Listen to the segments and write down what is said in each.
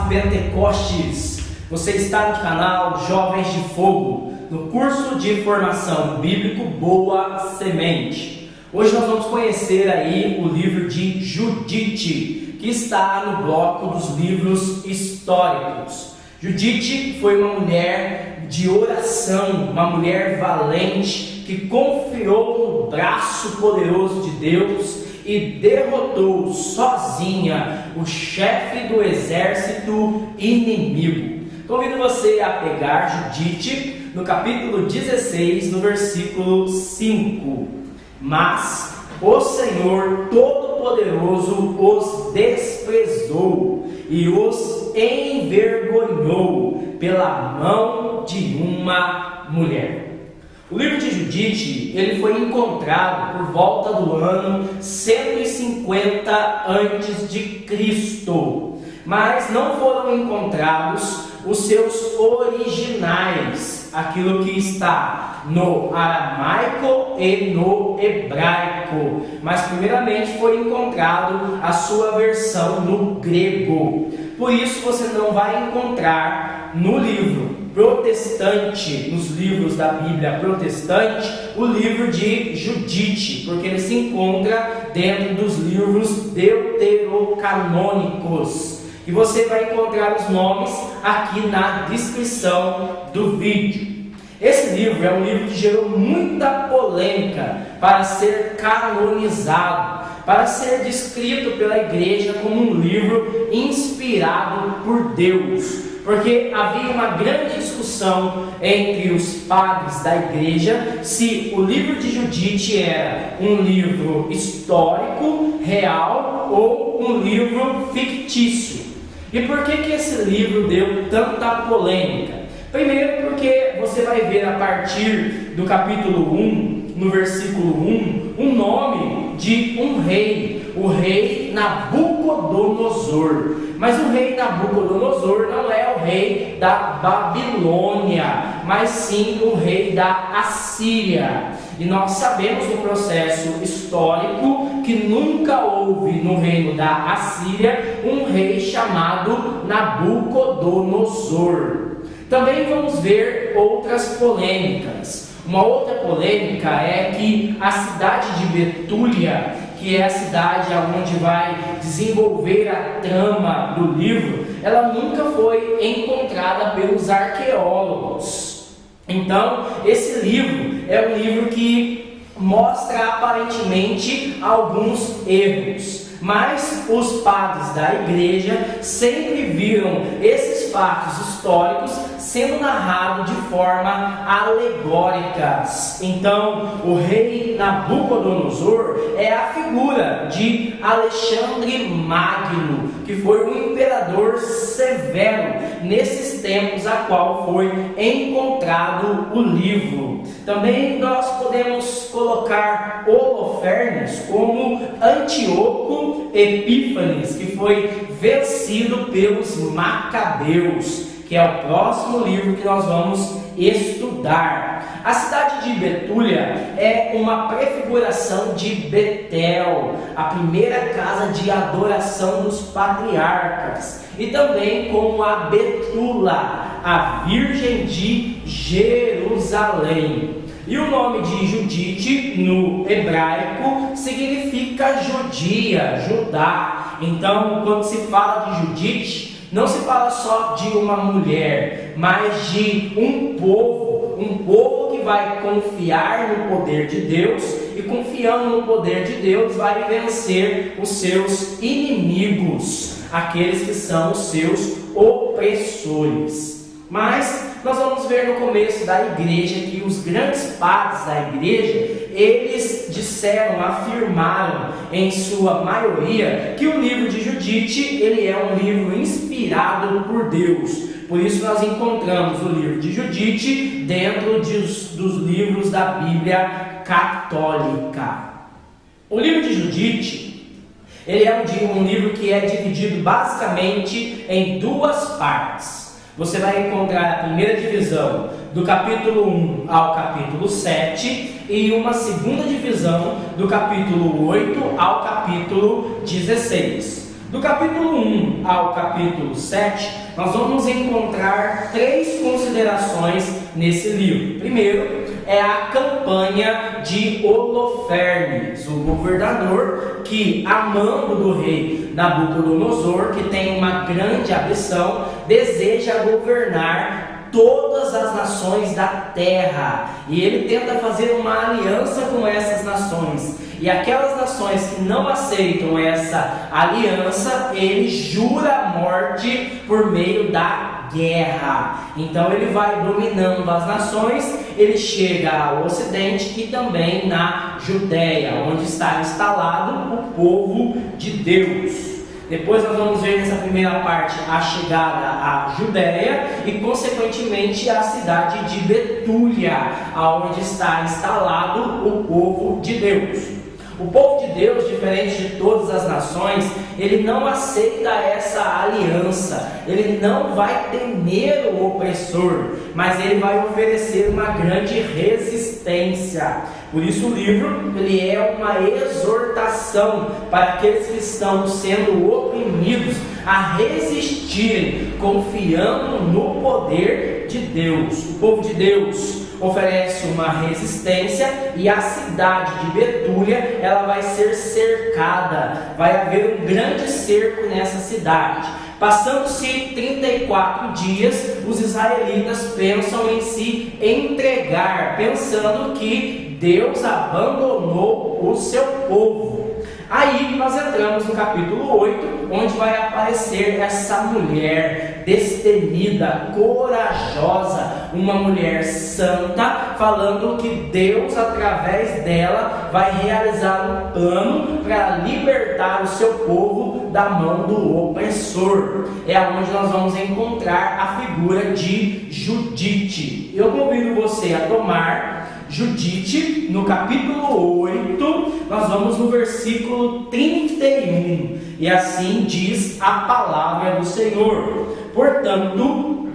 Pentecostes. Você está no canal Jovens de Fogo, no curso de formação bíblico Boa Semente. Hoje nós vamos conhecer aí o livro de Judite, que está no bloco dos livros históricos. Judite foi uma mulher de oração, uma mulher valente que confiou no braço poderoso de Deus e derrotou sozinha o chefe do exército inimigo. Convido você a pegar Judite no capítulo 16, no versículo 5. Mas o Senhor Todo-Poderoso os desprezou e os envergonhou pela mão de uma mulher. O livro de Judite, ele foi encontrado por volta do ano 150 a.C., mas não foram encontrados os seus originais, aquilo que está no aramaico e no hebraico, mas primeiramente foi encontrado a sua versão no grego. Por isso você não vai encontrar no livro protestante, nos livros da Bíblia protestante, o livro de Judite, porque ele se encontra dentro dos livros deuterocanônicos. E você vai encontrar os nomes aqui na descrição do vídeo. Esse livro é um livro que gerou muita polêmica para ser canonizado, para ser descrito pela igreja como um livro inspirado por Deus. Porque havia uma grande discussão entre os padres da igreja se o livro de Judite era um livro histórico, real ou um livro fictício. E por que esse livro deu tanta polêmica? Primeiro porque você vai ver a partir do capítulo 1, no versículo 1, um nome de um rei, o rei Nabucodonosor. Mas o rei Nabucodonosor não é o rei da Babilônia, mas sim o rei da Assíria. E nós sabemos no processo histórico que nunca houve no reino da Assíria um rei chamado Nabucodonosor. Também vamos ver outras polêmicas. Uma outra polêmica é que a cidade de Betúlia, que é a cidade onde vai desenvolver a trama do livro, ela nunca foi encontrada pelos arqueólogos. Então, esse livro é um livro que mostra aparentemente alguns erros, mas os padres da igreja sempre viram esses fatos históricos sendo narrados de forma alegóricas. Então, o rei Nabucodonosor é a figura de Alexandre Magno, que foi um imperador severo nesses tempos a qual foi encontrado o livro. Também nós podemos colocar Holofernes como Antíoco Epífanes, que foi vencido pelos Macabeus, que é o próximo livro que nós vamos estudar. A cidade de Betúlia é uma prefiguração de Betel, a primeira casa de adoração dos patriarcas, e também como a Betula, a Virgem de Jerusalém. E o nome de Judite no hebraico significa judia, Judá. Então, quando se fala de Judite, não se fala só de uma mulher, mas de um povo que vai confiar no poder de Deus, e confiando no poder de Deus vai vencer os seus inimigos, aqueles que são os seus opressores. Mas nós vamos ver no começo da igreja que os grandes padres da igreja, eles disseram, afirmaram em sua maioria que o livro de Judite, ele é um livro inspirado por Deus. Por isso nós encontramos o livro de Judite dentro dos livros da Bíblia católica. O livro de Judite, ele é um livro que é dividido basicamente em duas partes. Você vai encontrar a primeira divisão do capítulo 1 ao capítulo 7 e uma segunda divisão do capítulo 8 ao capítulo 16. Do capítulo 1 ao capítulo 7, nós vamos encontrar 3 considerações nesse livro. Primeiro, é a campanha de Holofernes, o governador que, a mando do rei Nabucodonosor, que tem uma grande ambição, deseja governar todas as nações da terra. E ele tenta fazer uma aliança com essas nações. E aquelas nações que não aceitam essa aliança, ele jura a morte por meio da guerra. Então ele vai dominando as nações, ele chega ao ocidente e também na Judéia, onde está instalado o povo de Deus. Depois nós vamos ver nessa primeira parte a chegada à Judéia e consequentemente a cidade de Betúlia, onde está instalado o povo de Deus. O povo de Deus, diferente de todas as nações, ele não aceita essa aliança, ele não vai temer o opressor, mas ele vai oferecer uma grande resistência. Por isso o livro ele é uma exortação para aqueles que estão sendo oprimidos a resistirem, confiando no poder de Deus. O povo de Deus oferece uma resistência e a cidade de Betúlia ela vai ser cercada, vai haver um grande cerco nessa cidade. Passando-se 34 dias, os israelitas pensam em se entregar, pensando que Deus abandonou o seu povo. Aí nós entramos no capítulo 8, onde vai aparecer essa mulher destemida, corajosa, uma mulher santa, falando que Deus, através dela, vai realizar um plano para libertar o seu povo da mão do opressor. É onde nós vamos encontrar a figura de Judite. Eu convido você a tomar Judite, no capítulo 8, nós vamos no versículo 31, e assim diz a palavra do Senhor: portanto,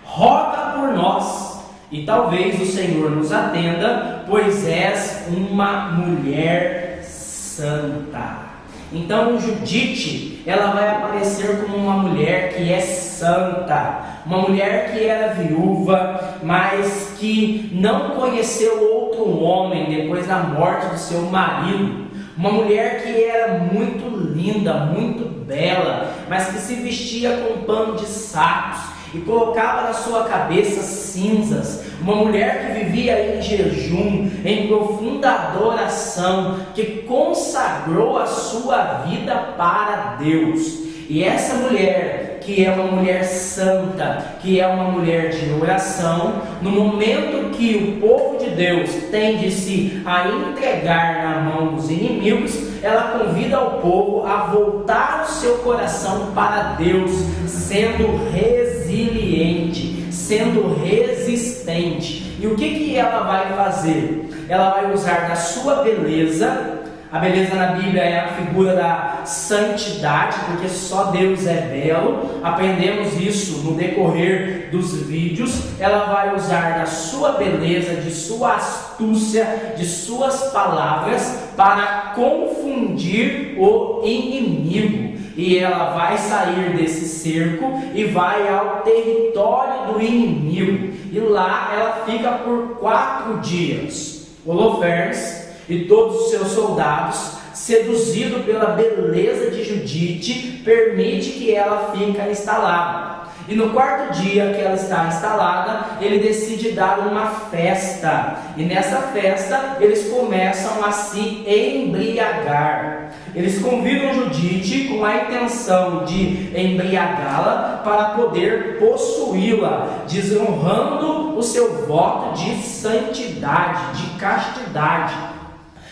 roga por nós, e talvez o Senhor nos atenda, pois és uma mulher santa. Então Judite, ela vai aparecer como uma mulher que é santa, uma mulher que era viúva, mas que não conheceu outro homem depois da morte do seu marido. Uma mulher que era muito linda, muito bela, mas que se vestia com pano de sacos e colocava na sua cabeça cinzas. Uma mulher que vivia em jejum, em profunda adoração, que consagrou a sua vida para Deus. E essa mulher, que é uma mulher santa, que é uma mulher de oração, no momento que o povo de Deus tende-se a entregar na mão dos inimigos, ela convida o povo a voltar o seu coração para Deus, sendo resiliente, sendo resistente. E o que ela vai fazer? Ela vai usar da sua beleza. A beleza na Bíblia é a figura da santidade, porque só Deus é belo. Aprendemos isso no decorrer dos vídeos. Ela vai usar da sua beleza, de sua astúcia, de suas palavras para confundir o inimigo. E ela vai sair desse cerco e vai ao território do inimigo. E lá ela fica por 4 dias. Holofernes e todos os seus soldados, seduzido pela beleza de Judite, permite que ela fique instalada. E no 4º dia que ela está instalada, ele decide dar uma festa. E nessa festa, eles começam a se embriagar. Eles convidam Judite com a intenção de embriagá-la para poder possuí-la, desonrando o seu voto de santidade, de castidade.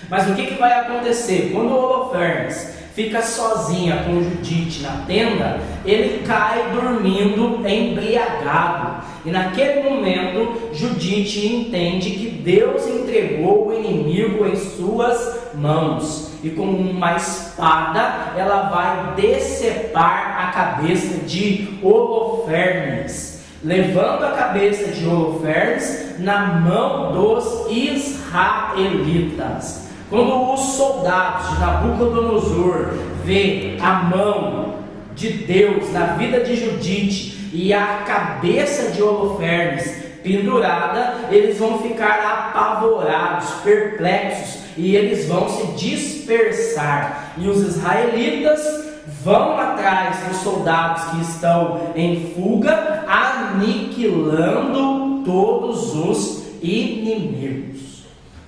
Mas o que vai acontecer? Quando Holofernes fica sozinha com Judite na tenda, ele cai dormindo embriagado. E naquele momento, Judite entende que Deus entregou o inimigo em suas mãos. E com uma espada, ela vai decepar a cabeça de Holofernes, levando a cabeça de Holofernes na mão dos israelitas. Quando os soldados de Nabucodonosor ver a mão de Deus na vida de Judite e a cabeça de Holofernes pendurada, eles vão ficar apavorados, perplexos, e eles vão se dispersar. E os israelitas vão atrás dos soldados que estão em fuga, aniquilando todos os inimigos.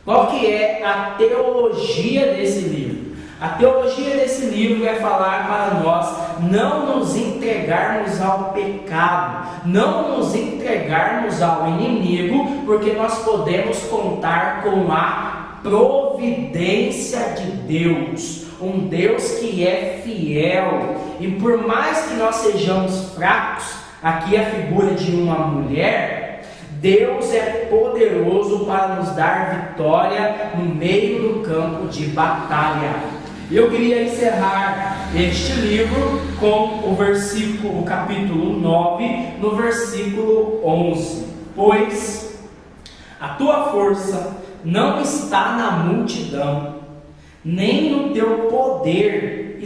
Qual que é a teologia desse livro? A teologia desse livro é falar para nós não nos entregarmos ao pecado, não nos entregarmos ao inimigo, porque nós podemos contar com a providência de Deus, um Deus que é fiel. E por mais que nós sejamos fracos, aqui a figura de uma mulher, Deus é poderoso para nos dar vitória no meio do campo de batalha. Eu queria encerrar este livro com o capítulo 9, no versículo 11. Pois a tua força não está na multidão, nem o teu poder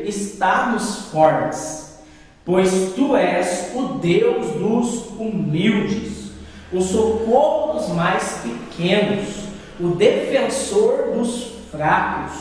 está nos fortes, pois tu és o Deus dos humildes, o socorro dos mais pequenos, o defensor dos fracos,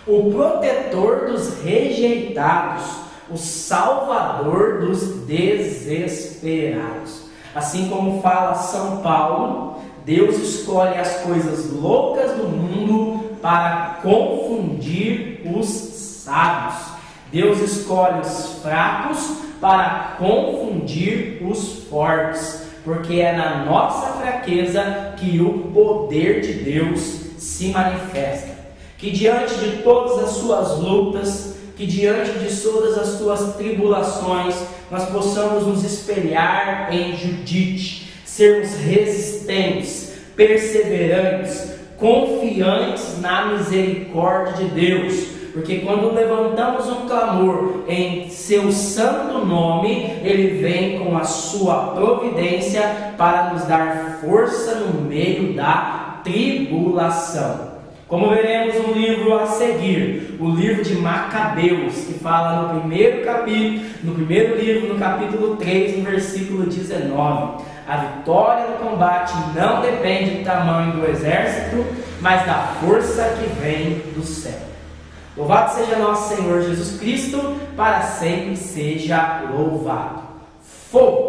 o protetor dos rejeitados, o salvador dos desesperados. Assim como fala São Paulo, Deus escolhe as coisas loucas do mundo para confundir os sábios. Deus escolhe os fracos para confundir os fortes, porque é na nossa fraqueza que o poder de Deus se manifesta. Que diante de todas as suas lutas, que diante de todas as suas tribulações, nós possamos nos espelhar em Judite, sermos resistentes, perseverantes, confiantes na misericórdia de Deus, porque quando levantamos um clamor em seu santo nome, Ele vem com a sua providência para nos dar força no meio da tribulação. Como veremos no livro a seguir, o livro de Macabeus, que fala no primeiro livro, no capítulo 3, no versículo 19. A vitória no combate não depende do tamanho do exército, mas da força que vem do céu. Louvado seja nosso Senhor Jesus Cristo, para sempre seja louvado. Fogo!